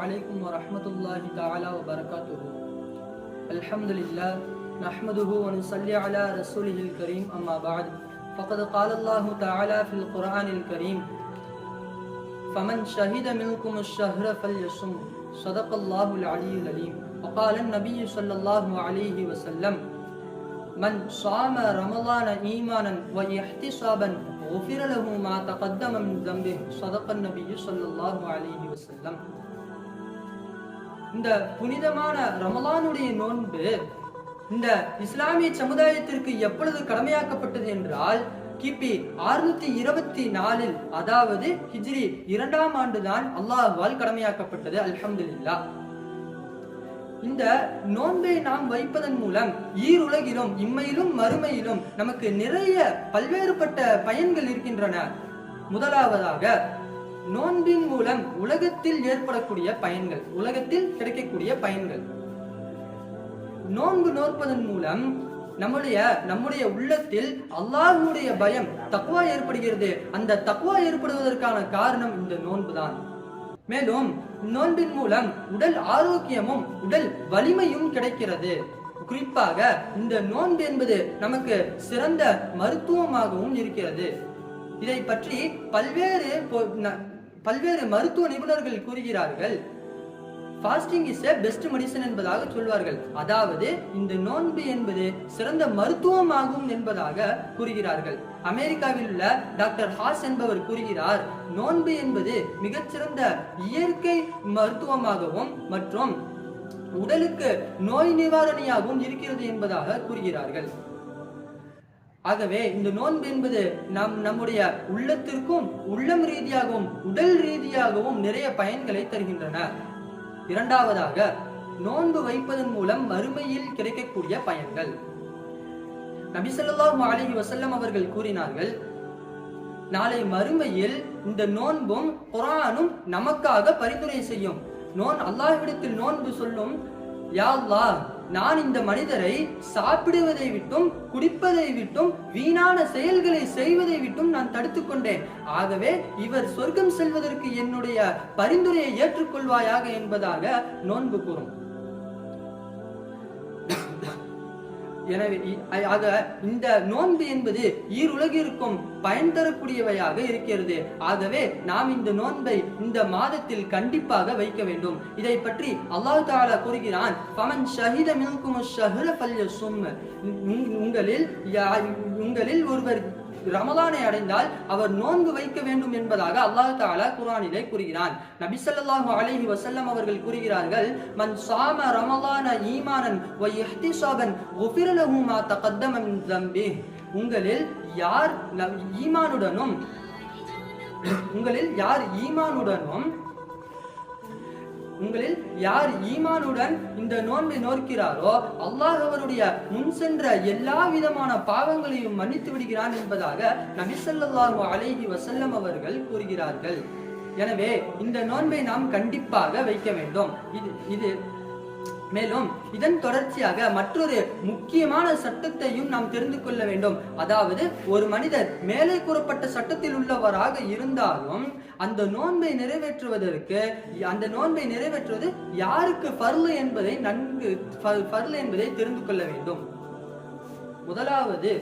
عليكم ورحمة الله تعالى وبركاته. الحمد لله نحمده ونصلي على رسوله الكريم أما بعد فقد قال الله تعالى في القرآن الكريم فمن شهد منكم الشهر فليصم صدق الله العلي العليم. وقال النبي صلى الله عليه وسلم من صام رمضان إيمانا واحتسابا غفر له ما تقدم من ذنبه صدق النبي صلى الله عليه وسلم. இந்த புனிதமான ரமலானுடைய நோன்பு இந்த இஸ்லாமிய சமுதாயத்திற்கு எப்பொழுது கடமையாக்கப்பட்டது என்றால் கிபி 624 அதாவது ஹிஜ்ரி 2ஆம் ஆண்டுதான் அல்லாஹ்வால் கடமையாக்கப்பட்டது. அல்ஹம்துலில்லாஹ். இந்த நோன்பை நாம் வைப்பதன் மூலம் ஈருலகிலும் இம்மையிலும் மறுமையிலும் நமக்கு நிறைய பல்வேறுபட்ட பயன்கள் இருக்கின்றன. முதலாவதாக நோன்பின் மூலம் உலகத்தில் ஏற்படக்கூடிய பயன்கள், உலகத்தில் கிடைக்கக்கூடிய பயன்கள். நோன்பு நோற்பதன் மூலம் நம்முடைய உள்ளத்தில் அல்லாஹ்வுடைய பயம், தக்வா ஏற்படுகிறது. அந்த தக்வா ஏற்படுவதற்கான காரணம் இந்த நோன்பு தான். மேலும் நோன்பின் மூலம் உடல் ஆரோக்கியமும் உடல் வலிமையும் கிடைக்கிறது. குறிப்பாக இந்த நோன்பு என்பது நமக்கு சிறந்த மருத்துவமாகவும் இருக்கிறது. இதை பற்றி பல்வேறு மருத்துவ நிபுணர்கள் கூறுகிறார்கள். Fasting is a best medicine என்பதாக சொல்வார்கள். அதாவது இந்த நோன்பு என்பது சிறந்த மருத்துவமாகும் என்பதாக கூறுகிறார்கள். அமெரிக்காவில் உள்ள டாக்டர் ஹாஸ் என்பவர் கூறுகிறார், நோன்பு என்பது மிகச்சிறந்த இயற்கை மருத்துவமாகவும் மற்றும் உடலுக்கு நோய் நிவாரணியாகவும் இருக்கிறது என்பதாக கூறுகிறார்கள். ஆகவே இந்த நோன்பு என்பது நம்முடைய உள்ளத்திற்கும் உள்ளம் ரீதியாகவும் உடல் ரீதியாகவும் நிறைய பயன்களை தருகின்றன. இரண்டாவதாக நோன்பு வைப்பதன் மூலம் மறுமையில் கிடைக்கக்கூடிய பயன்கள். நபி ஸல்லல்லாஹு அலைஹி வஸல்லம் அவர்கள் கூறினார்கள், நாளை மறுமையில் இந்த நோன்பும் குர்ஆனும் நமக்காக பரிந்துரை செய்யும். அல்லாஹ்விடத்தில் நோன்பு சொல்லும், யா அல்லாஹ், நான் இந்த மனிதரை சாப்பிடுவதை விட்டும் குடிப்பதை விட்டும் வீணான செயல்களை செய்வதை விட்டும் நான் தடுத்துக் கொண்டேன். ஆகவே இவர் சொர்க்கம் செல்வதற்கு என்னுடைய பரிந்துரையை ஏற்றுக்கொள்வாயாக என்பதாக நோன்பு கூறும். எனவே இந்த நோன்பு என்பது ஈருலகிற்கும் பயன் தரக்கூடியவையாக இருக்கிறது. ஆகவே நாம் இந்த நோன்பை இந்த மாதத்தில் கண்டிப்பாக வைக்க வேண்டும். இதை பற்றி அல்லாஹ் தஆலா கூறுகிறான், ஃபமன் ஷஹித மின்கும் அஷ்-ஷஹ்ர ஃபல்யஸும். உங்களில் ஒருவர் ரமலானை அடைந்தால் அவர் நோன்பு வைக்க வேண்டும் என்பதாக அல்லாஹ் தஆலா குர்ஆனிலே கூறுகிறான். நபி ஸல்லல்லாஹு அலைஹி வஸல்லம் அவர்கள் கூறுகிறார்கள், மன் ஸாம ரமலான ஈமானன் வ இஹ்திஸாபன் குஃபிர லஹு மா தகத்தம மின் ஸம்பி. உங்களில் யார் ஈமானுடன் இந்த நோன்பை நோக்கிறாரோ அல்லாஹ் அவருடைய முன் சென்ற எல்லா விதமான பாவங்களையும் மன்னித்து விடுகிறான் என்பதாக நபி ஸல்லல்லாஹு அலைஹி வஸல்லம் அவர்கள் கூறுகிறார்கள். எனவே இந்த நோன்பை நாம் கண்டிப்பாக வைக்க வேண்டும். மேலும் இதன் தொடர்ச்சியாக மற்றொரு முக்கியமான சட்டத்தையும் நாம் தெரிந்து கொள்ள வேண்டும். அதாவது ஒரு மனிதர் மேலே கூறப்பட்ட சட்டத்தில் உள்ளவராக இருந்தாலும் அந்த நோன்பை நிறைவேற்றுவது யாருக்கு ஃபர்லு என்பதை தெரிந்து கொள்ள வேண்டும். முதலாவது,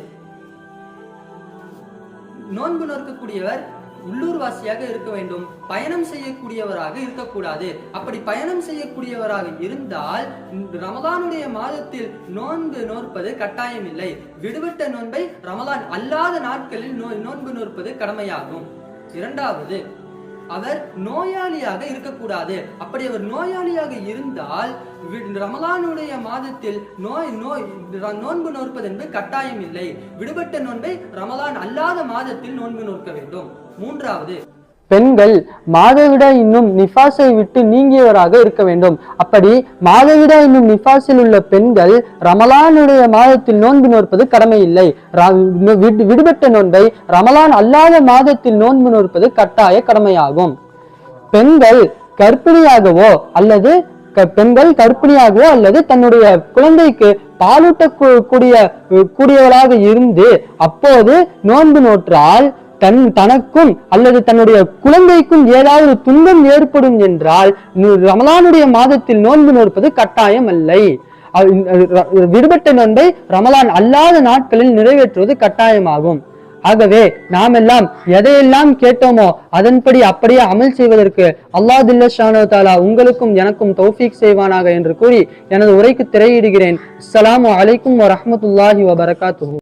நோன்பு நோக்கக்கூடியவர் உள்ளூர்வாசியாக இருக்க வேண்டும். பயணம் செய்யக்கூடியவராக இருக்கக்கூடாது. அப்படி பயணம் செய்யக்கூடியவராக இருந்தால் ரமலானுடைய மாதத்தில் நோன்பு நோற்பது கட்டாயம் இல்லை. விடுபட்ட நோன்பை ரமலான் அல்லாத நாட்களில் நோன்பு நோற்பது கடமையாகும். இரண்டாவது, அவர் நோயாளியாக இருக்கக்கூடாது. அப்படி அவர் நோயாளியாக இருந்தால் ரமலானுடைய மாதத்தில் நோன்பு நோற்பது என்பது கட்டாயம் இல்லை. விடுபட்ட நோன்பை ரமலான் அல்லாத மாதத்தில் நோன்பு நோக்க வேண்டும். மூன்றாவது, பெண்கள் மாதவிடாய் இன்னும் நிஃபாஸை விட்டு நீங்கியவராக இருக்க வேண்டும். அப்படி மாதவிடாய் இன்னும் நிஃபாஸில் உள்ள பெண்கள் ரமலானுடைய மாதத்தில் நோன்பு நோற்பது கடமை இல்லை. விடுபட்ட நோன்பை ரமலான் அல்லாத மாதத்தில் நோன்பு நோற்பது கட்டாய கடமையாகும். பெண்கள் கர்ப்பிணியாகவோ அல்லது தன்னுடைய குழந்தைக்கு பாலூட்ட கூடியவராக இருந்து அப்போது நோன்பு நோற்றால் தனக்கும் அல்லது தன்னுடைய குழந்தைக்கும் ஏதாவது துன்பம் ஏற்படும் என்றால் ரமலானுடைய மாதத்தில் நோன்பு நோற்பது கட்டாயம் அல்ல. விடுபட்ட நோன்பை ரமலான் அல்லாத நாட்களில் நிறைவேற்றுவது கட்டாயமாகும். ஆகவே நாம் எல்லாம் எதையெல்லாம் கேட்டோமோ அதன்படி அப்படியே அமல் செய்வதற்கு அல்லாஹ் ஜல்ல ஷானஹு தஆலா உங்களுக்கும் எனக்கும் தௌஃபீக் செய்வானாக என்று கூறி எனது உரைக்கு திரையிடுகிறேன். அஸ்ஸலாமு அலைக்கும் வரஹ்மத்துல்லாஹி வபரகாத்துஹு.